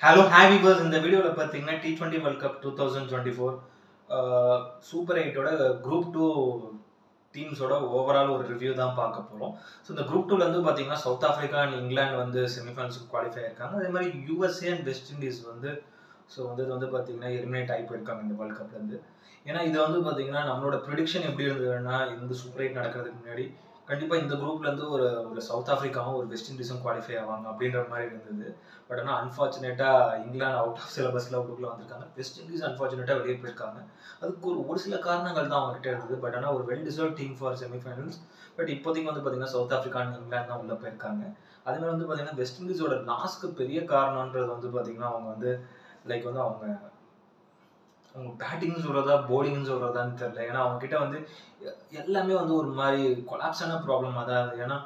Hello ஹேவிவர்ஸ் இந்த வீடியோவில் பார்த்தீங்கன்னா T20 வேர்ல்ட் கப் 2024 சூப்பர் எயிட்டோட குரூப் 2 டீம்ஸோட ஓவரால் ஒரு ரிவ்யூ தான் பார்க்க போகிறோம். ஸோ இந்த குரூப் 2ல வந்து பார்த்தீங்கன்னா சவுத் ஆஃப்ரிக்கா அண்ட் இங்கிலாந்து வந்து செமிஃபைனல்ஸுக்கு குவாலிஃபை ஆயிருக்காங்க. அதே மாதிரி யூஎஸ்ஏ அண்ட் வெஸ்ட் இண்டீஸ் வந்து இது வந்து பார்த்தீங்கன்னா எலிமினேட் ஆகி போயிருக்காங்க இந்த வேர்ல்ட் கப்லேருந்து. ஏன்னா இது வந்து பார்த்தீங்கன்னா நம்மளோட ப்ரிடிக்ஷன் எப்படி இருந்ததுன்னா இந்த சூப்பர் எயிட் நடக்கிறதுக்கு முன்னாடி கண்டிப்பாக இந்த குரூப்லேருந்து ஒரு ஒரு சவுத் ஆஃப்ரிக்காவும் ஒரு வெஸ்ட் இண்டீஸும் குவாலிஃபை ஆவாங்க அப்படின்ற மாதிரி இருந்தது. பட் ஆனால் அன்ஃபார்ச்சுனேட்டாக இங்கிலாந்து அவுட் ஆஃப் சிலபஸில் உள்ளுக்குள்ள வந்திருக்காங்க. வெஸ்ட் இண்டீஸ் அன்ஃபார்ச்சுனேட்டாக வெளியே போயிருக்காங்க. அதுக்கு ஒரு சில காரணங்கள் தான் அவங்ககிட்ட இருந்தது. பட் ஆனால் ஒரு well deserve team for semi-finals. But இப்போதைக்கு வந்து பார்த்தீங்கன்னா சவுத் ஆஃப்ரிக்கா அண்ட் இங்கிலாந்து தான் உள்ளே போயிருக்காங்க. அதேமாதிரி வந்து பார்த்தீங்கன்னா வெஸ்ட் இண்டீஸோட லாஸ்க்கு பெரிய காரணன்றது வந்து பார்த்தீங்கன்னா அவங்க வந்து அவங்க பேட்டிங்னு சொல்கிறதா போலிங்னு சொல்கிறதான்னு தெரியல. ஏன்னா அவங்ககிட்ட வந்து எல்லாமே வந்து ஒரு மாதிரி கொலாப்ஸான ப்ராப்ளமாக தான் இருக்குது. ஏன்னா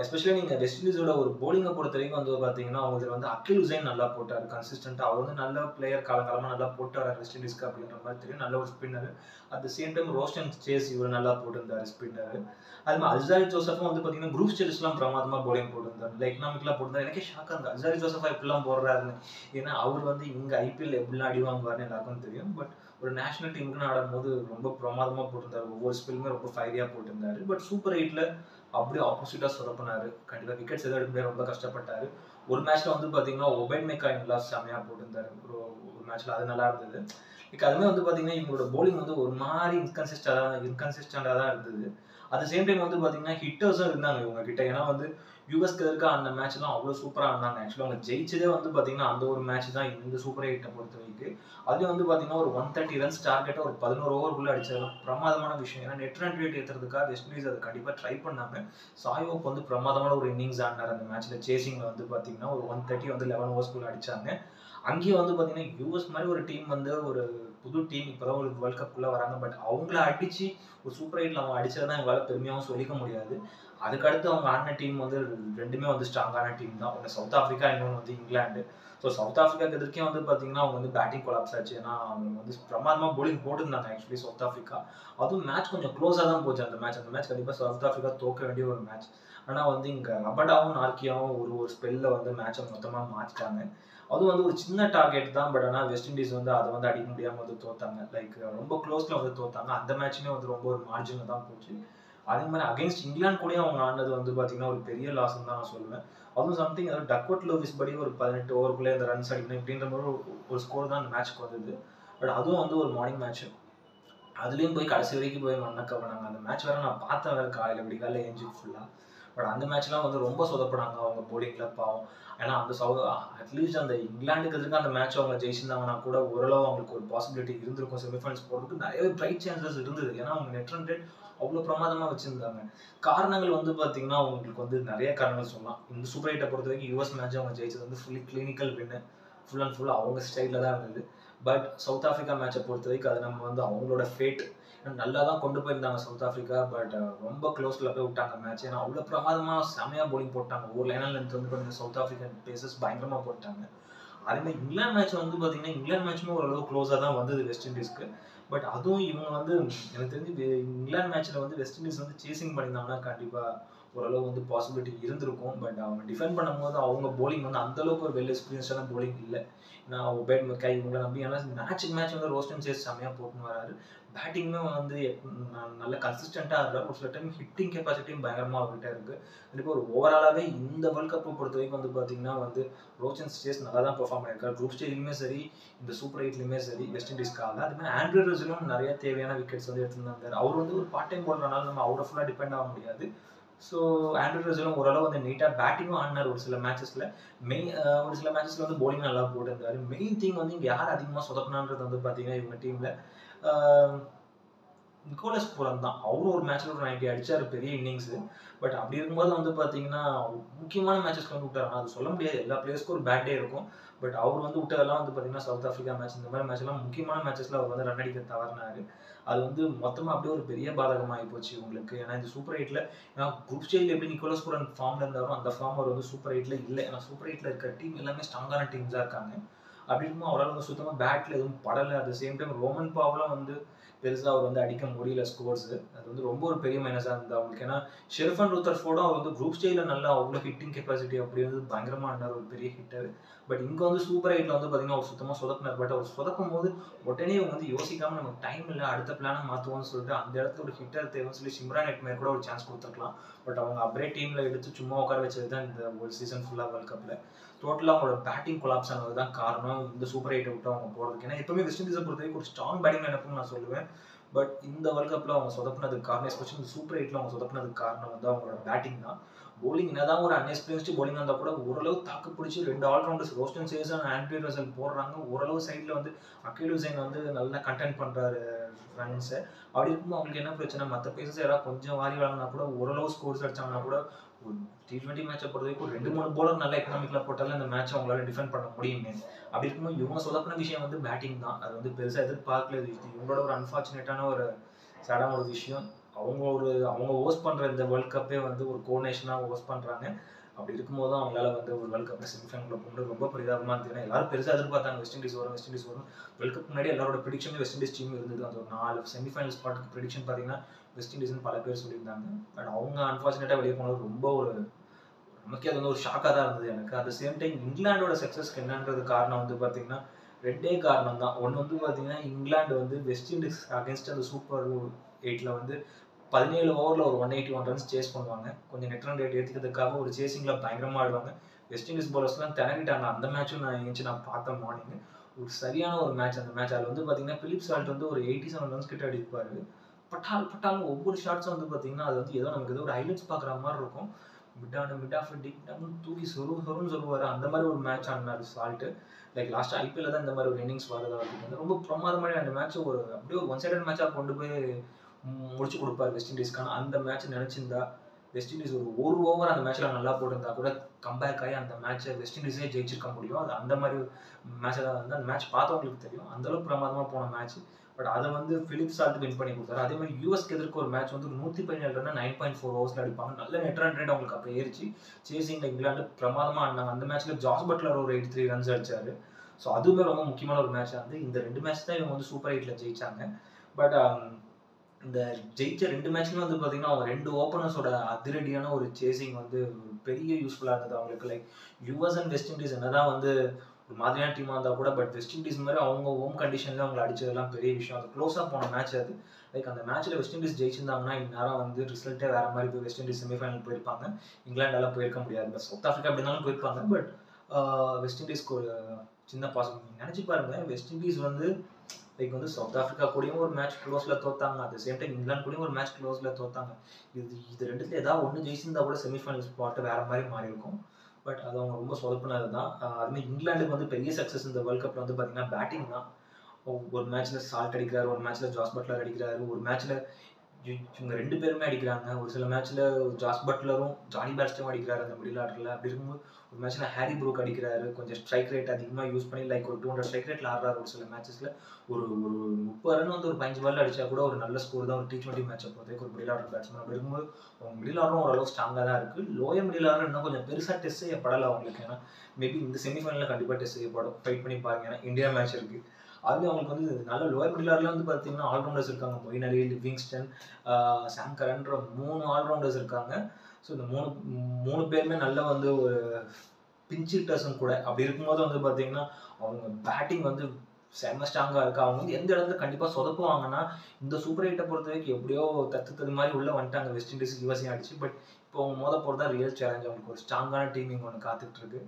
எஸ்பெஷலி நீங்கள் வெஸ்ட் இண்டீஸோட ஒரு போலிங்கை பொறுத்த வரைக்கும் வந்து பார்த்தீங்கன்னா அவங்களுக்கு வந்து அகில் ஹுசைன் நல்லா போட்டார் கன்சிஸ்டண்ட்டாக. அவர் வந்து நல்ல பிளேயர் காலங்காலமாக நல்லா போட்டு வரார் வெஸ்ட் இண்டீஸ்க்கு அப்படின்ற மாதிரி தெரியும். நல்ல ஒரு spinner. At the same time Roston Chase இவர் நல்லா போட்டிருந்தார் ஸ்பின்னர். அது மாதிரி அல்சாரி ஜோசஃபும் வந்து பார்த்தீங்கன்னா குரூப் ஸ்டேஜஸ்லாம் பிரமாதமாக போலிங் போட்டிருந்தார். இல்லை எக்கனாமிக்லாம் போட்டிருந்தார். எனக்கே ஷாக்காக இருந்தது அல்சாரி ஜோசஃபா எப்படிலாம் போடுறாருன்னு. ஏன்னா அவர் வந்து இங்கே ஐபிஎல் எப்படிலாம் அடி வாங்குவார்னு எல்லாருக்கும் தெரியும். பட் ஒரு நேஷனல் டீமுக்குன்னு ஆடும்போது ரொம்ப பிரமாதமாக போட்டிருந்தார். ஒவ்வொரு ஸ்பில்லுமே ரொம்ப ஃபைரியாக போட்டிருந்தாரு. பட் சூப்பர் எயிட்டில் அப்படியே ஆப்போசிட்டாக சொதப்பினாரு. கண்டிப்பாக விக்கெட்ஸ் எதுவும் எடுக்க ரொம்ப கஷ்டப்பட்டாரு. ஒரு மேட்ச்ல வந்து பார்த்தீங்கன்னா ஒபேட் மெக்காய் நல்லா செமையாக போட்டிருந்தாரு. ஒரு மேட்ச்ல அது நல்லா இருந்தது. அதுவுமே வந்து பார்த்தீங்கன்னா இவங்களோட போலிங் வந்து ஒரு மாதிரி இன்கன்சிஸ்டண்டாக தான் இருந்தது. அட் சேம் டைம் வந்து பார்த்தீங்கன்னா ஹிட்டர்ஸும் இருந்தாங்க இவங்க கிட்ட. ஏன்னா வந்து யூஎஸ்க்கு இருக்க அந்த மேட்ச்லாம் அவ்வளோ சூப்பராக இருந்தாங்க. ஆக்சுவலாக அவங்க ஜெயிச்சதே வந்து பார்த்தீங்கன்னா அந்த ஒரு மேட்ச் தான் இந்த சூப்பர் எயிட்டை பொறுத்த வரைக்கும். அதுலேயும் வந்து பார்த்தீங்கன்னா ஒரு 130 ரன்ஸ் டார்கெட்டை ஒரு 11 ஓவருக்குள்ளே அடிச்சது பிரமாதமான விஷயம். ஏன்னா நெட் ரன் ரேட் ஏற்றுறதுக்காக வெஸ்ட் இண்டீஸ் அதை கண்டிப்பாக ட்ரை பண்ணாங்க. சாயோக் வந்து பிரமாதமான ஒரு இன்னிங்ஸ் ஆடினார் அந்த மேட்ச்ல. சேசிங்ல வந்து பார்த்தீங்கன்னா ஒரு 130 வந்து 11 ஓவர்ஸ்குள்ளே அடிச்சாங்க. அங்கேயும் வந்து பார்த்தீங்கன்னா யூஎஸ் மாதிரி ஒரு டீம் வந்து ஒரு புது டீம் இப்போதான் ஒரு வேர்ல்ட் கப்குள்ளே வராங்க. பட் அவங்கள அடிச்சு ஒரு சூப்பர் எயிட்ல அவங்க அடிச்சதான் எங்களால் பெருமையாகவும் சொல்லிக்க முடியாது. அதுக்கடுத்து அவங்க ஆடின டீம் வந்து ரெண்டுமே வந்து ஸ்ட்ராங்கான டீம் தான். ஒன்று சவுத் ஆஃப்ரிக்கா, இன்னொன்று வந்து இங்கிலாந்து. ஸோ சவுத் ஆஃப்ரிக்காக்கு எதிர்க்கே வந்து பார்த்தீங்கன்னா அவங்க வந்து பேட்டிங் கொலாப்ஸ் ஆச்சு. ஏன்னா அவங்க வந்து பிரமாதமாக போலிங் போட்டுருந்தாங்க ஆக்சுவலி சவுத் ஆஃப்ரிக்கா. அதுவும் மேட்ச் கொஞ்சம் க்ளோஸாக தான் போச்சு அந்த மேட்ச் கண்டிப்பாக சவுத் ஆஃப்ரிக்கா தோக்க வேண்டிய ஒரு மேட்ச். ஆனால் வந்து இங்கே ரபடாவும் நார்க்கியாவும் ஒரு ஸ்பெல்லில் வந்து மேட்சை மொத்தமாக மாற்றிட்டாங்க. அதுவும் வந்து ஒரு சின்ன டார்கெட் தான். பட் ஆனால் வெஸ்ட் இண்டீஸ் வந்து அதை வந்து அடிக்க முடியாமல் வந்து தோத்தாங்க. லைக் ரொம்ப க்ளோஸில் வந்து தோத்தாங்க. அந்த மேட்சுமே வந்து ரொம்ப ஒரு மார்ஜினில் தான் போச்சு. அதே மாதிரி அகைன்ஸ்ட் இங்கிலாந்து கூட அவங்க ஆனது வந்து பார்த்தீங்கன்னா ஒரு பெரிய லாஸ்ன்னு தான் நான் சொல்லுவேன். அதுவும் சம்திங் அதாவது டக்வர்ட் லூவிஸ் படி ஒரு 18 ஓவருக்குள்ளே அந்த ரன்ஸ் அடிக்கணும் இப்படின்ற மாதிரி ஒரு ஸ்கோர் தான் அந்த மேட்ச்க்கு வந்தது. பட் அதுவும் வந்து ஒரு மார்னிங் மேட்ச். அதுலேயும் போய் கடைசி வரைக்கும் போய் மண்ணக்கவனாங்க. அந்த மேட்ச் வேறு நான் பார்த்தேன் வேறு காலையில் விடிகாலைல ஏஞ்சி ஃபுல்லாக. பட் அந்த மேட்ச்லாம் வந்து ரொம்ப சொதப்பினாங்க அவங்க போலிங்கில் பாவம். ஏன்னா அந்த அட்லீஸ்ட் அந்த இங்கிலாந்துக்கு எதிர்க்க அந்த மேட்ச் அவங்க ஜெயிச்சிருந்தாங்கன்னா கூட ஓரளவு அவங்களுக்கு ஒரு பாசிபிலிட்டி இருந்திருக்கும். செமிஃபைனல்ஸ் போகிறதுக்கு நிறையவே பிரைட் சான்சஸ் இருந்தது. ஏன்னா அவங்க நெட் ரன் ரேட் அவ்வளோ பிரமாதமாக வச்சுருந்தாங்க. காரணங்கள் வந்து பார்த்தீங்கன்னா அவங்களுக்கு வந்து நிறைய காரணங்கள் சொல்லலாம். இந்த சூப்பர் எயிட்டை பொறுத்த வரைக்கும் யூஎஸ் மேட்ச் அவங்க ஜெயிச்சது வந்து fully clinical win. Full and full அவங்க ஸ்டைலில் தான் இருந்தது. பட் சவுத் ஆஃப்ரிக்கா மேட்சை பொறுத்த வரைக்கும் அது நம்ம வந்து அவங்களோட ஃபேட். நல்லா தான் கொண்டு போயிருந்தாங்க சவுத் ஆஃப்ரிக்கா. பட் ரொம்ப க்ளோஸில் போய் விட்டாங்க மேட்ச். ஏன்னா அவ்வளோ பிரமாதமாக செமையாக போலிங் போட்டாங்க. ஒவ்வொரு லைனில் இருந்து வந்து பார்த்தீங்கன்னா சவுத் ஆஃப்ரிக்கன் பேசஸ் பயங்கரமாக போட்டாங்க. அதேமாதிரி இங்கிலாந்து மேட்ச் வந்து பார்த்தீங்கன்னா இங்கிலாந்து மேட்சுமே ஓரளவு க்ளோஸாக தான் வந்தது வெஸ்ட் இண்டீஸ்க்கு. பட் அதுவும் இவங்க வந்து எனக்கு தெரிஞ்சு இங்கிலாந்து மேட்ச்சில் வந்து வெஸ்ட் இண்டீஸ் வந்து சேசிங் பண்ணியிருந்தாங்கன்னா கண்டிப்பாக ஓரளவு வந்து பாசிபிலிட்டி இருந்திருக்கும். பட் அவங்க டிஃபெண்ட் பண்ணும்போது அவங்க போலிங் வந்து அந்தளவுக்கு ஒரு வெல் எக்ஸ்பீரியன்ஸான போலிங் இல்லை. நான் ஒபேட் மெக்காய் இவங்களை நம்பி. ஏன்னா மேட்ச் வந்து ரோஸ்டன் சேஸ் செம்மையாக போட்டுன்னு வராரு. பேட்டிங்குமே வந்து நல்ல கன்சிஸ்டண்ட்டாக இருந்தார். ஒரு சில டைம் ஹிட்டிங் கெப்பாசிட்டியும் பயங்கரமாக அவர்கிட்ட இருக்குது. கண்டிப்பாக ஒரு ஓவராலாகவே இந்த வேர்ல்ட் கப்பை பொறுத்த வரைக்கும் வந்து பார்த்தீங்கன்னா வந்து ரோஸ்டன் சேஸ் நல்லா தான் பெர்ஃபார்ம் பண்ணியிருக்காரு. குரூப் ஸ்டேஜ்லையுமே சரி, இந்த சூப்பர் எயிட்லையுமே சரி வெஸ்ட் இண்டீஸ்க்காக. அதுமாதிரி ஆண்ட்ரூ ரசலும் நிறைய தேவையான விக்கெட்ஸ் வந்து எடுத்துருந்தார். அவர் வந்து ஒரு பார்ட் டைம் போடுறதுனால நம்ம அவரை ஃபுல்லாக டிபெண்ட் ஆக முடியாது. ஸோ ஆண்ட்ரூ ரசலும் ஓரளவு வந்து நீட்டாக பேட்டிங்கும் ஆடினார் ஒரு சில மேட்சஸில். ஒரு சில மேட்சஸில் வந்து போலிங் நல்லா போட்டிருந்தாரு. மெயின் திங் வந்து இங்கே யார் அதிகமாக சொதப்பினான்றது வந்து பார்த்தீங்கன்னா இவங்க டீமில் நிக்கோலஸ் பூரன் தான். அவரும் ஒரு மேட்ச்ல ஒரு 90 அடிச்சார், பெரிய இன்னிங்ஸு. பட் அப்படி இருக்கும்போது வந்து பார்த்தீங்கன்னா முக்கியமான மேட்சஸ்க்கு வந்து விட்டார். அது சொல்ல முடியாது, எல்லா பிளேயர்ஸ்க்கும் ஒரு பேட் டே இருக்கும். பட் அவர் வந்து விட்டதெல்லாம் வந்து பார்த்தீங்கன்னா சவுத் ஆஃப்ரிக்கா மேட்ச் இந்த மாதிரி மேட்ச்லாம் முக்கியமான மேட்சஸில் அவர் வந்து ரன் அடிக்க தவறினார். அது வந்து மொத்தமாக அப்படியே ஒரு பெரிய பாதகமாகி போச்சு உங்களுக்கு. ஏன்னா இந்த சூப்பர் எயிட்டில் ஏன்னா குரூப் ஸ்டேஜில் எப்படி நிக்கோலஸ் பூரன் ஃபார்மில் இருந்தாலும் அந்த ஃபார்ம் அவர் வந்து சூப்பர் எயிட்டில் இல்லை. ஏன்னா சூப்பர் எயிட்டில் இருக்க டீம் எல்லாமே ஸ்ட்ராங்கான டீம்ஸாக இருக்காங்க. அப்படி இருக்கும்போது அவரால் வந்து சுத்தமாக பேட்டில் எதுவும் படலை. At the same time Roman பாவெலாம் வந்து பெருசாக அவர் வந்து அடிக்க முடியல ஸ்கோர்ஸ். அது வந்து ரொம்ப ஒரு பெரிய மைனஸாக இருந்தது அவங்களுக்கு. ஏன்னா ஷெரிஃபன் ரூதர்ஃபோர்டும் அவர் வந்து குரூப் ஸ்டேஜில் நல்லா அவ்வளோ ஹிட்டிங் கெப்பாசிட்டி அப்படி வந்து பயங்கரமாக இருந்தார், ஒரு பெரிய ஹிட்டர். பட் இங்கே வந்து சூப்பர் 8ல வந்து பார்த்தீங்கன்னா அவர் சுத்தமாக சொதப்பினார். பட் அவர் சொதக்கும் போது உடனே இவங்க வந்து யோசிக்காமல் நமக்கு டைம் இல்லை, அடுத்த பிளானை மாற்றுவோம்னு சொல்லிட்டு அந்த இடத்துல ஒரு ஹிட்டர் தேவைன்னு சொல்லி சிம்ரான் ஹெட்மேயர் கூட ஒரு சான்ஸ் கொடுத்துருக்கலாம். பட் அவங்க அப்படியே டீமில் எடுத்து சும்மா உட்கார வச்சது தான் இந்த ஒரு சீசன் ஃபுல்லாக வேர்ல்ட் கப்பில். டோட்டலாக அவங்களோட பேட்டிங் கொலாப்ஸ் ஆனது தான் காரணம் இந்த சூப்பர் 8 விட்டு அவங்க போகிறதுக்கு. ஏன்னா எப்பவுமே வெஸ்ட் இண்டீஸை பொறுத்த வரைக்கும் ஒரு ஸ்ட்ராங் பேட்டிங் லைனப்னு நான் சொல்லுவேன். பட் இந்த வேர்ல்ட் கப்பில் அவங்க சொதப்பினதுக்கு காரணம், எஸ்பெஷலி இந்த சூப்பர் 8ல அவங்க சொதப்பினதுக்கு காரணம் வந்து அவங்களோட பேட்டிங் தான். போலிங் என்னதான் ஒரு அன்எக்ஸ்பீரியன்ஸ்டு போலிங் இருந்தால் கூட ஓரளவு தாக்கு பிடிச்சி 2 ஆல்ரவுண்டர்ஸ் ரோஸ்டன் சேசன் ஆண்ட்ரி ரசல் போடுறாங்க. ஓரளவு சைடில் வந்து அகில் ஹுசைன் வந்து நல்லா கண்டென்ட் பண்ணுறாரு ரன்ஸை. அப்படி இருக்கும்போது அவங்களுக்கு என்ன பிரச்சனை, மற்ற பேசஸ் யாராவது கொஞ்சம் வாரி வழங்கினா கூட ஓரளவு ஸ்கோர்ஸ் அடிச்சாங்கன்னா கூட ஒரு T20 மேட்சை பொறுத்த வரைக்கும் 2-3 போலர் நல்லா எக்கனாமிக்கலாக போட்டாலும் அந்த மேட்சை அவங்களால டிஃபெண்ட் பண்ண முடியுமே. அப்படி இருக்கும்போது இவங்க சொதப்பின விஷயம் வந்து பேட்டிங் தான். அது வந்து பெருசாக எதிர்பார்க்கல. இவங்களோட ஒரு அன்ஃபார்ச்சுனேட்டான ஒரு சேடான ஒரு விஷயம். அவங்க ஹோஸ்ட் பண்ணுற இந்த வேர்ல்ட் கப்பே வந்து ஒரு கோஆர்டினேஷனாக ஹோஸ்ட் பண்ணுறாங்க. அப்படி இருக்கும்போது தான் அவங்களால வந்து ஒரு வேர்ல்ட் கப்பில் செமிஃபைனலில் போகும்போது ரொம்ப பரிதாபமாக இருந்தது. ஏன்னா எல்லாரும் பெருசாக எதிர்பார்த்தாங்க வெஸ்ட் இண்டீஸ் வரும். வேர்ல்ட் கப் முன்னாடி எல்லாரோட ப்ரிடிக்ஷனும் வெஸ்ட் இண்டீஸ் டீம் இருந்தது. அந்த ஒரு 4 செமிஃபைனல் ஸ்பாட்டுக்கு ப்ரிடிக்ஷன் பார்த்தீங்கன்னா வெஸ்ட் இண்டீஸ்னு பல பேர் சொல்லியிருந்தாங்க. பட் அவங்க அன்ஃபார்ச்சுனேட்டாக வெளியே போனது ரொம்ப ஒரு நமக்கே அது வந்து ஒரு ஷாக்காக தான் இருந்தது எனக்கு. அட் த சேம் டைம் இங்கிலாண்டோட சக்ஸஸ்க்கு என்னன்றது காரணம் வந்து பார்த்தீங்கன்னா 2 காரணம் தான். ஒன்று வந்து பார்த்தீங்கன்னா இங்கிலாந்து வந்து வெஸ்ட் இண்டீஸ் அகேன்ஸ்ட் அந்த சூப்பர் 8ல வந்து 17 ஓவரில் ஒரு 181 ரன்ஸ் சேஸ் பண்ணுவாங்க. கொஞ்சம் நெட் ரன் ரேட் ஏற்றிக்கிறதுக்காக ஒரு சேசிங்கில் பயங்கரமாக ஆடுவாங்க. வெஸ்ட் இண்டீஸ் பவுலர்ஸ்லாம் திணறிட்டாங்க. அந்த மேட்சும் நான் பார்த்தேன் மார்னிங். ஒரு சரியான ஒரு மேட்ச் அந்த மேட்ச். அதில் வந்து பார்த்தீங்கன்னா பிலிப் சால்ட் வந்து ஒரு 87 ரன்ஸ் கிட்ட அடிப்பார். பட்டாலும் ஒவ்வொரு ஷாட்ஸும் வந்து பார்த்தீங்கன்னா அது வந்து ஏதோ நமக்கு ஏதோ ஒரு ஹைலைட்ஸ் பார்க்குற மாதிரி இருக்கும். மிட் ஆஃப் தூக்கி சொருன்னு சொல்லுவார். அந்த மாதிரி ஒரு மேட்ச் ஆடினார் சால்ட்டு. லைக் லாஸ்ட் ஐபிஎல்ல தான் இந்த மாதிரி ஒரு இன்னிங்ஸ் வரதா வந்து ரொம்ப பிரமாதமான அந்த மேட்ச் ஒரு அப்படியே ஒன் சைடட் மேட்சாக கொண்டு போய் முடிச்சு கொடுப்பார் வெஸ்ட் இண்டீஸ்க்கான. அந்த மேட்ச் நினச்சிருந்தா வெஸ்ட் இண்டீஸ் ஒரு ஓவர் அந்த மேட்ச்சில் நல்லா போட்டிருந்தா கூட கம்பேக் ஆகி அந்த மேட்ச்சை வெஸ்ட் இண்டீஸே ஜெயிச்சிருக்க முடியும். அது அந்த மாதிரி மேட்சை தான் வந்து அந்த மேட்ச் பார்த்தவங்களுக்கு தெரியும். அந்தளவுக்கு பிரமாதமாக போன மேட்ச். பட் அதை வந்து பிலிப் சால்ட் வின் பண்ணி கொடுத்தாரு. அதே மாதிரி யூஎஸ்க்கு எதிர்க்க ஒரு மேட்ச் வந்து 117 ரன் 9.4 ஓவர்ஸில் அடிப்பாங்க. நல்ல நெட் ரன் ரேட் அவங்களுக்கு அப்போ ஏறிச்சு. சேசிங்கில் இங்கிலாந்து பிரமாதமாக ஆடினாங்க. அந்த மேட்ச்சில் ஜாஸ் பட்லர் ஒரு 83 ரன்ஸ் அடிச்சார். ஸோ அதுவுமே ரொம்ப முக்கியமான ஒரு மேட்சாக இருந்து இந்த 2 மேட்ச் தான் இவங்க வந்து சூப்பர் 8ல ஜெயிச்சாங்க. பட் இந்த ஜெயிச்ச 2 மேட்ச்மே வந்து பார்த்தீங்கன்னா அவங்க 2 ஓப்பனர்ஸோட அதிரடியான ஒரு சேசிங் வந்து பெரிய யூஸ்ஃபுல்லாக இருந்தது அவங்களுக்கு. Like US and west Indies என்னதான் வந்து ஒரு மாதிரியான டீமாக இருந்தால் கூட பட் வெஸ்ட் இண்டீஸ் மாதிரி அவங்க ஹோம் கண்டிஷனில் அவங்களை அடிச்சதெல்லாம் பெரிய விஷயம். அது க்ளோஸாக போன மேட்ச் அது. லைக் அந்த மேட்ச்சில் வெஸ்ட் இண்டீஸ் ஜெயிச்சிருந்தாங்கன்னா இந்நேரம் வந்து ரிசல்ட்டே வேறு மாதிரி போய் வெஸ்ட் இண்டீஸ் செமிஃபைனல் போயிருப்பாங்க. இங்கிலாண்டால போயிருக்க முடியாது. பட் சவுத் ஆஃப்ரிக்கா அப்படின்னாலும் போயிருப்பாங்க. பட் வெஸ்ட் இண்டீஸ்க்கு ஒரு சின்ன பாசிபிள் நினச்சி பாருங்கள். வெஸ்ட் இண்டீஸ் வந்து லைக் வந்து சவுத் ஆஃப்ரிக்கா கூடயும் ஒரு மேட்ச் க்ளோஸில் தோத்தாங்க. At the same time England கூடயும் ஒரு மேட்ச் க்ளோஸில் தோத்தாங்க. இது ரெண்டுத்துல ஏதாவது ஒன்று ஜெயிச்சிருந்தா கூட செமிஃபைனல் ஸ்பாட்டு வேறு மாதிரி மாறி இருக்கும். பட் அது அவங்க ரொம்ப சொதப்பினது தான். அதுமாதிரி இங்கிலாந்துக்கு வந்து பெரிய சக்ஸஸ் இந்த வேர்ல்ட் கப்பில் வந்து பார்த்தீங்கன்னா பேட்டிங் தான். ஒரு மேட்ச்சில் சால்ட் அடிக்கிறாரு, ஒரு மேட்ச்சில் ஜாஸ் பட்லர் அடிக்கிறாரு, ஒரு மேட்ச்சில் இவங்க 2 பேருமே அடிக்கிறாங்க. ஒரு சில மேட்ச்சில் ஜாஸ் பட்லரும் ஜானி பேட்ஸ்டும் அடிக்கிறாரு அந்த மிடில் ஆர்டரில். அப்படி இருக்கும்போது ஒரு மேட்ச்சில் ஹாரி ப்ரூக் அடிக்கிறாரு. கொஞ்சம் ஸ்ட்ரைக் ரேட் அதிகமாக யூஸ் பண்ணி லைக் ஒரு 200 ஸ்ட்ரைக் ரேட்டில் ஆடுறாரு. ஒரு சில மேட்சஸில் ஒரு 30 ரன் வந்து ஒரு 15 பால் அடித்தா கூட ஒரு நல்ல ஸ்கோர் தான் ஒரு T20 மேட்சை பொறுத்தவரைக்கும் ஒரு மிடில் ஆர்டர் பேட்ஸ்மேன். அப்படி இருக்கும்போது அவங்க மிடில் ஆர்டரும் ஓரளவு ஸ்ட்ராங்காக தான் இருக்குது. லோயர் மிடில் ஆர்டர் இன்னும் கொஞ்சம் பெருசாக டெஸ்ட் செய்யப்படலை அவங்களுக்கு. ஏன்னா மேபி இந்த செமிஃபைனலில் கண்டிப்பாக டெஸ்ட் செய்யப்படும். ஃபைட் பண்ணி பாருங்க. ஏன்னா இந்தியா மேட்ச் இருக்குது. அதுலேயும் அவங்களுக்கு வந்து நல்ல லோயர் மிடில் ஆர்டரில் வந்து பார்த்தீங்கன்னா ஆல்ரவுண்டர்ஸ் இருக்காங்க. மொயின் அலி, லிவிங்ஸ்டன், சாம் கரன்ற 3 ஆல்ரவுண்டர்ஸ் இருக்காங்க. ஸோ இந்த மூணு பேருமே நல்ல வந்து ஒரு பிஞ்ச் ஹிட்டர்ஸும் கூட. அப்படி இருக்கும்போது வந்து பார்த்தீங்கன்னா அவங்க பேட்டிங் வந்து செம்ம ஸ்ட்ராங்காக இருக்குது. அவங்க வந்து எந்த இடத்துல கண்டிப்பாக சொதப்புவாங்கன்னா இந்த சூப்பர் 8 பொறுத்த வரைக்கும் எப்படியோ தத்து மாதிரி உள்ளே வந்துட்டாங்க வெஸ்ட் இண்டீஸ் யுஎஸ்ஏ அடிச்சு. பட் இப்போ அவங்க போகிறது தான் ரியல் சேலஞ்ச். அவங்களுக்கு ஒரு ஸ்ட்ராங்கான டீமிங் ஒன்று காத்துட்டு இருக்கு.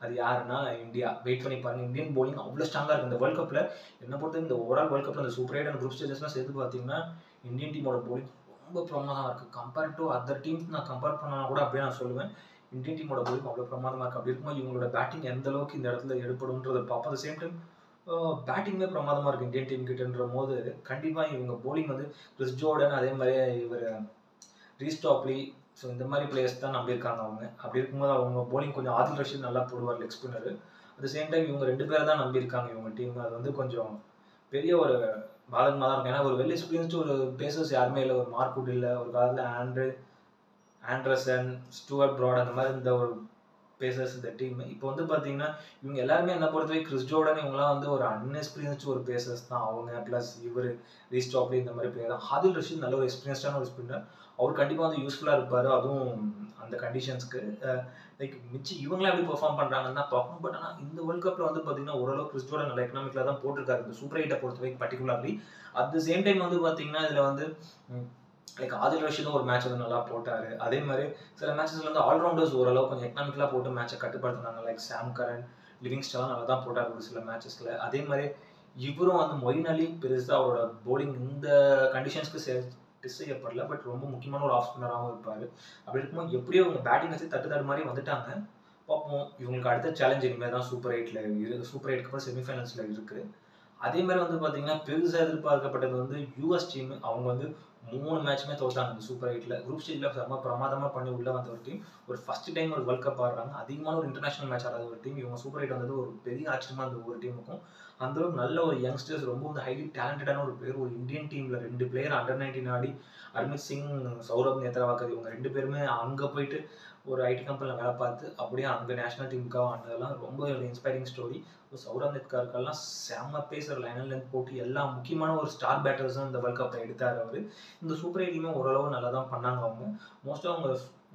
அது யாருன்னா இந்தியா. வெயிட் பண்ணி பாருங்க. இந்தியன் போலிங் அவ்வளோ ஸ்ட்ராங்காக இருக்குது இந்த வேர்ல்ட் கப்பில். என்ன பொறுத்த இந்த ஓவரால் வேர்ல்ட் கப்பில் அந்த சூப்பர் 8 அண்ட் குரூப் ஸ்டேஜஸ்லாம் சேர்த்து பார்த்தீங்கன்னா இந்தியன் டீமோட போலிங் ரொம்ப பிரமாதமாக இருக்குது. கம்பேர் டு அதர் டீம்ஸ் நான் கம்பேர் பண்ணால் கூட அப்படியே நான் சொல்லுவேன். இந்தியன் டீமோட போலிங் அவ்வளோ பிரமாதமாக இருக்குது. அப்படி இருக்கும்போது இவங்களோட பேட்டிங் எந்த அளவுக்கு இந்த இடத்துல எடுப்படும்ன்றதை பார்ப்போம். அட் சேம் டைம் பேட்டிங்குமே பிரமாதமாக இருக்குது இந்தியன் டீம் கிட்டன்ற போது கண்டிப்பாக இவங்க போலிங் வந்து கிறிஸ் ஜோர்டன், அதே மாதிரியே இவர் ரீஸ்டாப்லி, ஸோ இந்த மாதிரி பிளேயர்ஸ் தான் நம்பியிருக்காங்க அவங்க. அப்படி இருக்கும்போது அவங்க போலிங் கொஞ்சம் ஆதில் ரஷீத் நல்லா போடுவார், leg spinner. At same time இவங்க 2 பேரை தான் நம்பியிருக்காங்க இவங்க டீம். அது வந்து கொஞ்சம் பெரிய ஒரு பாதகமாக தான் இருக்கும். ஏன்னா ஒரு வெல் எக்ஸ்பீரியன்ஸ்டு ஒரு பேசர்ஸ் யாருமே இல்லை. ஒரு மார்க்வுட் இல்லை, ஒரு காலத்தில் ஆண்ட்ரசன், ஸ்டூவர்ட் ப்ராட் அந்த மாதிரி இந்த ஒரு பேசர்ஸ் இந்த டீம். இப்போ வந்து பார்த்தீங்கன்னா இவங்க எல்லாருமே என்ன பொறுத்தவரை கிறிஸ் ஜோர்டன் இவங்கலாம் வந்து ஒரு அன்எக்ஸ்பீரியன்ஸ்டு ஒரு பேசர்ஸ் தான் அவங்க. ப்ளஸ் இவர் ரீஸ் சாப்லி இந்த மாதிரி பிளேயர் தான். ஆதில் ரஷீத் நல்ல ஒரு எக்ஸ்பீரியன்ஸ்டான ஒரு ஸ்பின்னர். அவர் கண்டிப்பாக வந்து யூஸ்ஃபுல்லாக இருப்பார், அதுவும் அந்த கண்டிஷன்ஸ்க்கு. லைக் மிச்சி இவங்களாம் எப்படி பெர்ஃபார்ம் பண்ணுறாங்கன்னு தான் பார்க்கணும். பட் ஆனால் இந்த வேர்ல்ட் கப்பில் வந்து பார்த்தீங்கன்னா ஓரளவு கிறிஸ் ஜோர்டன் நல்ல எக்கனாமிக்கில் தான் போட்டிருக்காரு இந்த சூப்பர் 8 பொறுத்த வரைக்கும் particularly. At the same time வந்து பார்த்தீங்கன்னா இதில் வந்து லைக் ஆதில் ரஷீதும் ஒரு மேட்ச் வந்து நல்லா போட்டார். அதே மாதிரி சில மேட்சஸ்ல வந்து ஆல்ரவுண்டர்ஸ் ஓரளவு கொஞ்சம் எக்கனாமிக்கலாக போட்டு மேட்சை கட்டுப்படுத்தினாங்க. லைக் சாம் கரன், லிவிங்ஸ்டன்லாம் நல்லா தான் போட்டார் ஒரு சில மேட்சஸில். அதே மாதிரி இவரும் வந்து மொயின் அலி பெருசாக அவரோட போலிங் இந்த கண்டிஷன்ஸ்க்கு டெஸ்ட் செய்யப்படல. பட் ரொம்ப முக்கியமான ஒரு ஆஃப் ஸ்பின்னராகவும் இருப்பார். அப்படி இருக்கும்போது எப்படியோ அவங்க பேட்டிங் வச்சு தட்டு மாதிரி வந்துட்டாங்க. பார்ப்போம், இவங்களுக்கு அடுத்த சேலஞ்ச் இனிமேல் தான் சூப்பர் 8ல் சூப்பர் 8க்கு அப்புறம் செமிஃபைனல்ஸில் இருக்குது. அதே மாதிரி வந்து பார்த்தீங்கன்னா பெருசாக எதிர்பார்க்கப்பட்டது வந்து யூஎஸ் டீம். அவங்க வந்து 3 மேட்சுமே தோற்றாங்க இந்த சூப்பர் 8ல். குரூப் ஸ்டேஜில் செம்ம பிரமாதமாக பண்ணி உள்ளே வந்த ஒரு டீம். ஒரு ஃபர்ஸ்ட் டைம் ஒரு வேர்ல்ட் கப் ஆடுறாங்க. அதிகமான ஒரு இன்டர்நேஷனல் மேட்ச் ஆடாத ஒரு டீம். இவங்க சூப்பர் 8 வந்தது ஒரு பெரிய ஆச்சரியமாக இருந்த ஒரு டீமுக்கும். அந்தளவுக்கு நல்ல ஒரு யங்ஸ்டர்ஸ், ரொம்ப வந்து ஹைலி டேலண்டடான ஒரு பிளேயர். ஒரு இந்தியன் டீமில் 2 பிளேயர் அண்டர் 19 ஆடி, ஹர்மித் சிங், சௌரப் நேத்ராவாக்கர் இவங்க 2 பேருமே அங்கே போயிட்டு ஒரு ஐடி கம்பெனியில் வேலை பார்த்து அப்படியே அங்கே நேஷனல் டீமுக்காக ஆனதெல்லாம் ரொம்ப இன்ஸ்பைரிங் ஸ்டோரி. சௌரவ் நெத்கார்க்கெல்லாம் செம்ம பேசர் லைனர்லேருந்து போட்டு எல்லா முக்கியமான ஒரு ஸ்டார் பேட்டர்ஸும் இந்த வேர்ல்ட் கப்பை எடுத்தார் அவர். இந்த சூப்பர் 8லையுமே ஓரளவு நல்லா தான் பண்ணாங்க அவங்க. மோஸ்ட்டாக அவங்க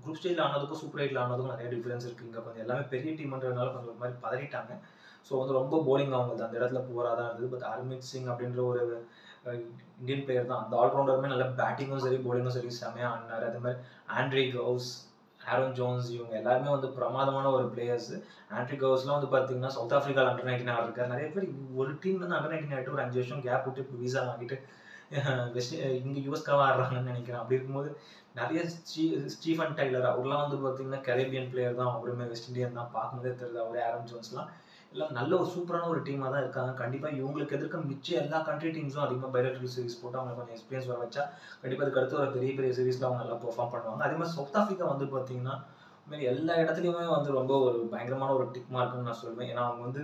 குரூப் ஸ்டேஜில் ஆனதுக்கும் சூப்பர் 8ல் ஆனதுக்கும் நிறைய டிஃபரன்ஸ் இருக்குது. இங்கே கொஞ்சம் எல்லாமே பெரிய டீம்ன்றதுனால கொஞ்சம் ஒரு மாதிரி பதறிட்டாங்க. ஸோ வந்து ரொம்ப போலிங் அவங்களுக்கு அந்த இடத்துல புவராக தான் இருந்தது. பட் ஹர்மித் சிங் அப்படின்ற ஒரு இந்தியன் பிளேயர் தான். அந்த ஆல்ரவுண்டருமே நல்ல பேட்டிங்கும் சரி போலிங்கும் சரி செம்மையாக ஆடினார். அதே மாதிரி ஆண்ட்ரே கவுஸ், ஆரோன் ஜோன்ஸ் இவங்க எல்லாருமே வந்து பிரமாதமான ஒரு பிளேயர்ஸ். ஆண்ட்ரி கவுஸ்லாம் வந்து பார்த்தீங்கன்னா சவுத் ஆஃப்ரிக்காவில் அண்டர் 19 ஆடிருக்காரு. நிறைய பேர் ஒரு டீம்ல வந்து அண்டர் 19 ஆகிட்டு ஒரு 5 வருஷம் கேப் விட்டு இப்போ வீசா வாங்கிட்டு வெஸ்ட் இங்கே யூஎஸ்காவாக ஆடுறாங்கன்னு நினைக்கிறேன். அப்படி இருக்கும்போது நிறைய ஸ்டீஃபன் டைலர் அவர்லாம் வந்து பார்த்தீங்கன்னா கரேபியன் பிளேயர் தான். அவருமே வெஸ்ட் இண்டியன் தான், பார்க்கும்போதே தெரியுது. அவரே ஆரோன் ஜோன்ஸ்லாம் எல்லாம் நல்ல ஒரு சூப்பரான ஒரு டீமாக தான் இருக்காங்க. கண்டிப்பாக இவங்களுக்கு எதிர்க்க மிச்ச எல்லா கண்ட்ரி டீம்ஸும் அதிகமாக பைலேட்டரல் சீரிஸ் போட்டு அவங்க கொஞ்சம் எக்ஸ்பீரியன்ஸ் வர வச்சா கண்டிப்பாக அதுக்கு அடுத்து ஒரு பெரிய பெரிய சீரிஸில் அவங்க நல்லா பெர்ஃபார்ம் பண்ணுவாங்க. அதே மாதிரி சவுத் ஆஃப்ரிக்கா வந்து பார்த்தீங்கன்னா இதுமாரி எல்லா இடத்துலையுமே வந்து ரொம்ப ஒரு பயங்கரமான ஒரு டிக் மார்க்குன்னு நான் சொல்லுவேன். ஏன்னா அவங்க வந்து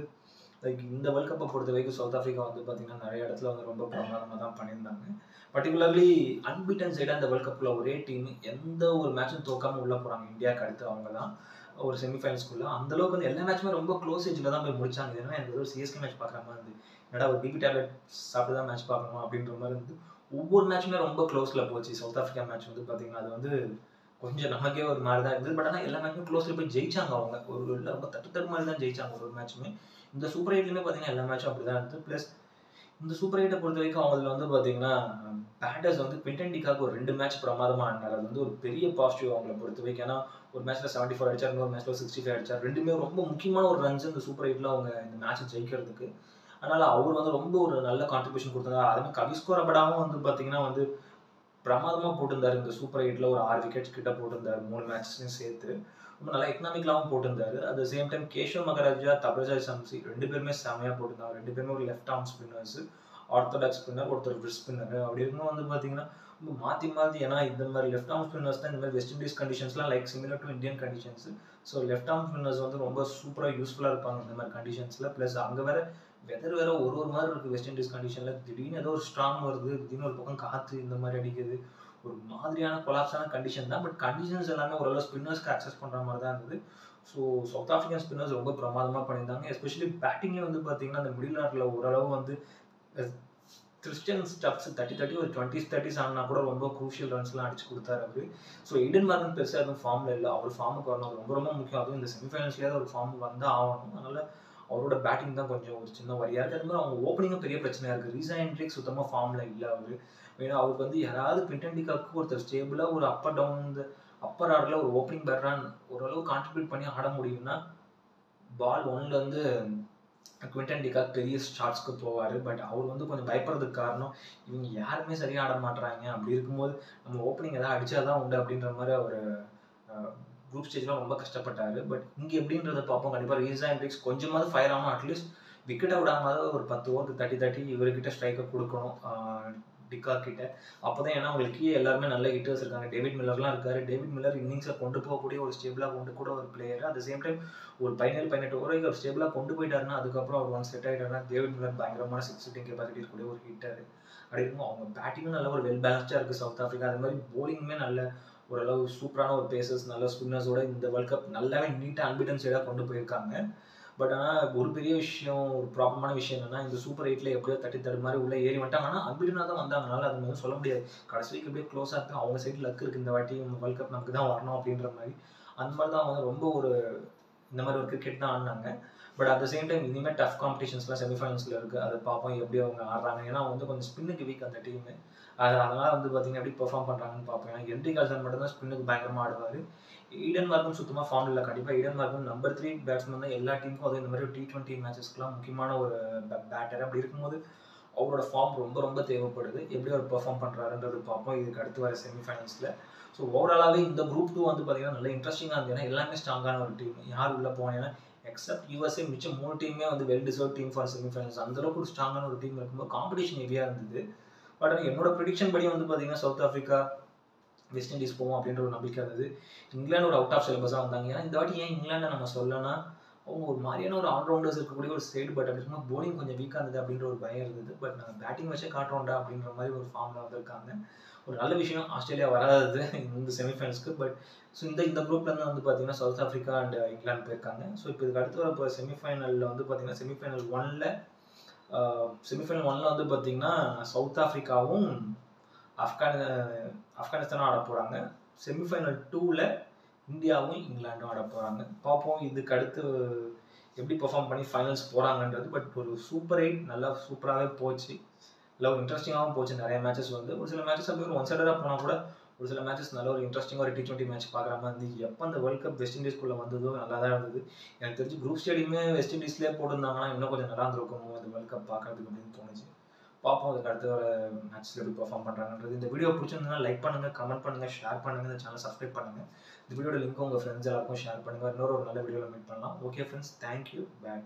லைக் இந்த வேர்ல்ட் கப்பை பொறுத்த வரைக்கும் சவுத் ஆஃப்ரிக்கா வந்து பார்த்தீங்கன்னா நிறைய இடத்துல வந்து ரொம்ப பிரமாதமாக தான் பண்ணியிருந்தாங்க. பர்டிகுலர்லி அன்பீட்டன் சைடாக இந்த வேர்ல்ட் கப்பில் ஒரே டீம் எந்த ஒரு மேட்சும் தோக்காமல் உள்ளே போகிறாங்க. இந்தியாவுக்கு அடுத்து அவங்க தான் ஒரு செமிஃபைனல்ஸ்குள்ளே. அந்தளவுக்கு வந்து எல்லா மேட்சுமே ரொம்ப க்ளோஸ் ஏஜில் தான் போய் முடிச்சாங்க. ஏன்னா எனக்கு ஒரு சிஎஸ்கே மேட்ச் பார்க்குற மாதிரி இருந்து என்னடா ஒரு பிபி டேப்லெட் சாப்பிட்டு தான் மேட்ச் பார்க்கணும் அப்படின்ற மாதிரி இருந்து ஒவ்வொரு மேட்சுமே ரொம்ப க்ளோஸில் போச்சு. சவுத் ஆஃப்ரிக்கா மேட்ச் வந்து பார்த்தீங்கன்னா அது வந்து கொஞ்சம் நமக்கே ஒரு மாதிரி தான் இருந்தது. பட் ஆனால் எல்லா மேட்சுமே க்ளோஸில் போய் ஜெயிச்சாங்க அவங்க. ஒரு ரொம்ப தட்டு மாதிரி தான் ஜெயிச்சாங்க ஒரு மேட்சுமே. இந்த சூப்பர் 8லையுமே பார்த்தீங்கன்னா எல்லா மேட்சும் அப்படி தான் இருந்தது. ப்ளஸ் இந்த சூப்பர் 8 பொறுத்த வரைக்கும் அவங்களுக்கு வந்து பார்த்தீங்கன்னா பேட்டர்ஸ் வந்து குவிண்டன் டிகாக் ஒரு 2 மேட்ச் பிரமாதமாக ஆடினார். அது வந்து ஒரு பெரிய பாசிட்டிவ் அவங்களை பொறுத்த வரைக்கும். ஏன்னா ஒரு மேட்ச்சில் 74 அடிச்சார், இன்னொரு மேட்ச்சில் 65 அடிச்சார். ரெண்டுமே ரொம்ப முக்கியமான ஒரு ரன்ஸ் இந்த சூப்பர் 8ல அவங்க இந்த மேட்சை ஜெயிக்கிறதுக்கு. அதனால் அவர் வந்து ரொம்ப ஒரு நல்ல கான்ட்ரிபியூஷன் கொடுத்தாங்க. அதே மாதிரி கவிஸ்கோர் படாமல் வந்து பார்த்தீங்கன்னா வந்து பிரமாதமாக போட்டிருந்தார். இந்த சூப்பர் 8ல ஒரு 6 விக்கெட்ஸ் கிட்ட போட்டிருந்தார் 3 மேட்சஸையும் சேர்த்து. ரொம்ப நல்லா எக்கனாமிக்கலாகவும் போட்டிருந்தாரு. At the same time Keshav Maharaj, Tabraiz Shamsi 2 பேருமே செமையாக போட்டிருந்தாங்க. 2 பேருமே ஒரு left arm spinners, orthodox spinner, ஒருத்தர் ரிஸ்ட் ஸ்பின்னர். அப்படி இருக்கும்போது வந்து பார்த்தீங்கன்னா ரொம்ப மாற்றி ஏன்னா இந்த மாதிரி லெஃப்ட் ஆர்ம் ஸ்பின்னர்ஸ் தான் இந்த மாதிரி வெஸ்ட் இண்டீஸ் கண்டிஷன்ஸ்லாம் like similar to Indian conditions. So left arm spinners வந்து ரொம்ப சூப்பராக யூஸ்ஃபுல்லாக இருப்பாங்க இந்த மாதிரி கண்டிஷன்ஸில். ப்ளஸ் அங்கே வேற வெதர் வேற ஒரு மாதிரி இருக்குது வெஸ்ட் இண்டீஸ் கண்டிஷனில். திடீர்னு ஏதோ ஒரு ஸ்ட்ராங் வருது, திடீர்னு ஒரு பக்கம் காற்று இந்த மாதிரி அடிக்குது. ஒரு மாதிரியான கொலாப்ஸான கண்டிஷன் தான். பட் கண்டிஷன்ஸ் எல்லாமே ஓரளவு ஸ்பின்னர்ஸ்க்கு அக்சஸ் பண்ணுற மாதிரி தான் இருந்தது. ஸோ சவுத் ஆஃப்ரிக்கன் ஸ்பின்னர்ஸ் ரொம்ப பிரமாதமாக பண்ணியிருந்தாங்க. எஸ்பெஷலி பேட்டிங்லேயே வந்து பார்த்தீங்கன்னா அந்த மிடில் ஆர்டரில் ஓரளவு வந்து கிறிஸ்டியன் ஸ்டப்ஸ் 30 ஒரு 20s ஆனா கூட ரொம்ப குரூஷியல் ரன்ஸ்லாம் அடிச்சு கொடுத்தாரு அவரு. ஸோ ஈடன் மார்கன் பெருசாக எதுவும் ஃபார்மில் இல்லை. அவர் ஃபார்முக்கு வரணும், ரொம்ப ரொம்ப முக்கியம். அதுவும் இந்த செமிஃபைனல்ஸ்லேயே ஒரு ஃபார்முக்கு வந்தால் ஆகணும். அதனால் அவரோட பேட்டிங் தான் கொஞ்சம் ஒரு சின்ன வரியாக இருக்குது. அது மாதிரி அவங்க ஓப்பனிங்கும் பெரிய பிரச்சனையாக இருக்குது. ரீசா ஹெண்ட்ரிக்ஸ் சுத்தமாக ஃபார்மில் இல்லை அவர். ஏன்னா அவருக்கு வந்து யாராவது குவிண்டன் டிகாக்கு ஒருத்தர் ஸ்டேபிளாக ஒரு அப்பர் டவுன் இந்த அப்பர் ஆர்டரில் ஒரு ஓப்பனிங் பேட்டராக ஓரளவு கான்ட்ரிபியூட் பண்ணி ஆட முடியும்னா பால் 1லேருந்து குவிண்டன் டிகாக் பெரிய ஷாட்ஸ்க்கு போவார். பட் அவர் வந்து கொஞ்சம் பயப்படுறதுக்கு காரணம் இவங்க யாருமே சரியாக ஆட மாட்டுறாங்க. அப்படி இருக்கும்போது நம்ம ஓப்பனிங் எதாவது அடித்தா தான் உண்டு அப்படின்ற மாதிரி அவர் குரூப் ஸ்டேஜ்லாம் ரொம்ப கஷ்டப்பட்டார். பட் இங்கே எப்படின்றத பார்ப்போம். கண்டிப்பாக ரீசா ஹெண்ட்ரிக்ஸ் கொஞ்சமாவது ஃபயர் ஆகணும். அட்லீஸ்ட் விக்கெட்டை விடாமல் ஒரு 10 ஓவர் தட்டி இவர்கிட்ட ஸ்ட்ரைக்கை கொடுக்கணும் டிகாக் கிட்ட. அப்போ தான் ஏன்னா அவங்களுக்கு எல்லாருமே நல்ல ஹிட்டர்ஸ் இருக்காங்க. டேவிட் மில்லர்லாம் இருக்காரு. டேவிட் மில்லர் இன்னிங்ஸை கொண்டு போகக்கூடிய ஒரு ஸ்டேபிளாக கொண்டு கூட ஒரு player. At the same time ஒரு 17-18 ஓவருக்கு அவர் ஸ்டேபிளாக கொண்டு போயிட்டாருன்னா அதுக்கப்புறம் அவர் ஒன் செட் ஆகிட்டாருன்னா டேவிட் மில்லர் பயங்கரமான 6 ஷூட்டிங் கெப்பாசிட்டி இருக்கக்கூடிய ஒரு ஹிட்டர். அப்படி இருக்கும் அவங்க பேட்டிங்கும் நல்ல ஒரு வெல் பேலன்ஸ்டாக இருக்குது சவுத் ஆஃப்ரிக்கா. அது மாதிரி போலிங்குமே நல்ல ஓரளவு சூப்பரான ஒரு பேசர்ஸ், நல்ல ஸ்பின்னர்ஸோட இந்த வேர்ல்ட் கப் நல்லாவே நீட்டாக அன்பிட்டன் சைடாக கொண்டு போயிருக்காங்க. பட் ஆனால் ஒரு பெரிய விஷயம், ஒரு ப்ராப்ளமான விஷயம் என்னன்னா, இந்த சூப்பர் 8ல எப்படியோ தட்டி தடு மாதிரி உள்ள ஏறி வந்துட்டாங்க. ஆனால் அன்பிட்டனாக தான் வந்தாங்கனால அது வந்து சொல்ல முடியாது. கடைசி வரைக்கும் எப்படியோ க்ளோஸாக இருக்கு. அவங்க சைடு லக் இருக்குது, இந்த வாட்டி வேர்ல்ட் கப் நமக்கு தான் வரணும் அப்படின்ற மாதிரி. அந்த மாதிரி தான் அவங்க ரொம்ப ஒரு இந்த மாதிரி ஒரு கிரிக்கெட் தான் ஆடினாங்க. But at the same time இனிமேல் டஃப் காம்படிஷன்ஸ்லாம் செமிஃபைனல்ஸில் இருக்குது. அதை பார்ப்போம் எப்படி அவங்க ஆடுறாங்க. ஏன்னா வந்து கொஞ்சம் ஸ்பின்னுக்கு வீக் அந்த டீமு. அதனால் வந்து பார்த்தீங்கன்னா எப்படி பெர்ஃபார்ம் பண்ணுறாங்கன்னு பார்ப்போம். ஏன்னா ஹென்ரி கால்சன் மட்டும்தான் ஸ்பின்னுக்கு பயங்கரமாக ஆடுவார். ஈடன் மார்க்கும் சுத்தமாக ஃபார்ம் இல்லை. கண்டிப்பாக ஈடன் மார்க்கும் நம்பர் 3 பேட்ஸ்மேன் தான் எல்லா டீமுக்கும். அதுவும் இந்த மாதிரி T20 மேட்சஸ்க்குலாம் முக்கியமான ஒரு பேட்டர். அப்படி இருக்கும்போது அவரோட ஃபார்ம் ரொம்ப ரொம்ப தேவைப்படுது. எப்படி அவர் பெர்ஃபார்ம் பண்ணுறாருன்றது பார்ப்போம் இதுக்கு அடுத்து வர செமிஃபைனல்ஸில். ஸோ ஓவராலாகவே இந்த குரூப் 2 வந்து பார்த்தீங்கன்னா நல்ல இன்ட்ரெஸ்டிங்காக இருந்தது. ஏன்னா எல்லாமே ஸ்ட்ராங்கான ஒரு டீம். யார் உள்ளே போவாங்கன்னா எக்ஸப்ட் USA மிச்சம் 3 டீமே வந்து well deserve team for semi-finals. அந்தளவுக்கு ஒரு ஸ்ட்ராங்கான ஒரு டீம் இருக்கும்போது காம்படிஷன் ஹெவியாக இருந்தது. பட் என்னோட ப்ரிடிக்ஷன் படி வந்து பார்த்தீங்கன்னா சவுத் ஆஃப்ரிக்கா, வெஸ்ட் இண்டீஸ் போவோம் அப்படின்ற ஒரு நம்பிக்கை இருந்தது. இங்கிலாந்து ஒரு அவுட் ஆஃப் சிலபஸாக வந்தாங்க. ஏன்னா இந்த வாட்டி ஏன் இங்கிலாண்டை நம்ம சொல்லனா, அவங்க ஒரு மாதிரியான ஒரு ஆல்ரவுண்டர்ஸ் இருக்கக்கூடிய ஒரு சைடு. பட் அப்படி இருக்கும்போது போலிங் கொஞ்சம் வீக்காக இருந்தது அப்படின்ற ஒரு பயம் இருந்தது. பட் நாங்கள் பேட்டிங் வச்சே காட்டுறோம்டா அப்படின்ற மாதிரி ஒரு ஃபார்மில் வந்திருக்காங்க. ஒரு நல்ல விஷயம் ஆஸ்திரேலியா வராது இந்த செமிஃபைனல்ஸ்க்கு. பட் ஸோ இந்த குரூப்லேருந்து வந்து பார்த்தீங்கன்னா சவுத் ஆஃப்ரிக்கா அண்ட் இங்கிலாந்து போயிருக்காங்க. ஸோ இப்போ இதுக்கு அடுத்து வர இப்போ செமிஃபைனலில் வந்து பார்த்தீங்கன்னா செமிஃபைனல் ஒன்ல வந்து பார்த்தீங்கன்னா சவுத் ஆஃப்ரிக்காவும் ஆப்கானிஸ்தானும் ஆட போகிறாங்க. செமிஃபைனல் 2ல் இந்தியாவும் இங்கிலாண்டும் ஆட போகிறாங்க. பார்ப்போம் இதுக்கு அடுத்து எப்படி பெர்ஃபார்ம் பண்ணி ஃபைனல்ஸ் போகிறாங்கன்றது. பட் ஒரு சூப்பர் 8 நல்லா சூப்பராகவே போச்சு. நல்லா ஒரு இன்ட்ரெஸ்டிங்காகவும் போச்சு. நிறைய மேட்சஸ் வந்து ஒரு சில மேட்சஸ் அப்படி ஒரு ஒன் சைடடாக போனால் கூட ஒரு சில மேட்சஸ் நல்ல ஒரு இன்ட்ரெஸ்டிங்காக ஒரு T20 மேட்ச் பார்க்குற மாதிரி இருந்து. எப்போ அந்த வேர்ல்ட் கப் வெஸ்ட் இண்டீஸ்குள்ளே வந்ததோ நல்லா தான் இருந்தது. எனக்கு தெரிஞ்சு குரூப் ஸ்டேடியமே வெஸ்ட் இண்டீஸ்லேயே போட்டிருந்தாங்கன்னா இன்னும் கொஞ்சம் நல்லா இருந்திருக்கும் அந்த வேர்ல்ட் கப் பார்க்குறதுக்கு அப்படின்னு தோணுச்சு. பார்ப்போம் அதுக்கு அடுத்து வர மேட்ச்சில் எப்படி பெர்ஃபார்ம் பண்ணுறாங்கன்றது. இந்த வீடியோ பிடிச்சிருந்ததுன்னா லைக் பண்ணுங்கள், கமெண்ட் பண்ணுங்கள், ஷேர் பண்ணுங்கள், இந்த சேனல் சப்ஸ்கிரைப் பண்ணுங்கள். இந்த வீடியோட லிங்க் உங்கள் ஃப்ரெண்ட்ஸ் எல்லாருக்கும் ஷேர் பண்ணுங்கள். இன்னொரு நல்ல வீடியோவில் மீட் பண்ணலாம். ஓகே ஃப்ரெண்ட்ஸ், தேங்க்யூ, பாய்.